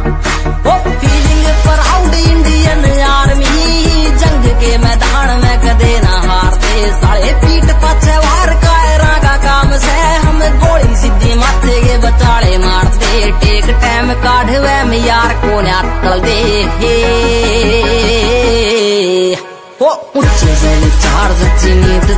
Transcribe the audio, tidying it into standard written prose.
ओ feeling proud Indian army, जंग के मैदान में कदे ना हारते। साले पीठ पाछे वार कायरा का काम से, हम गोली सीधी माथे के बचाले मारते। टेक टाइम काढ़वे में यार को न्यातल दे। ओ ऊंचे से विचार सच्ची नीत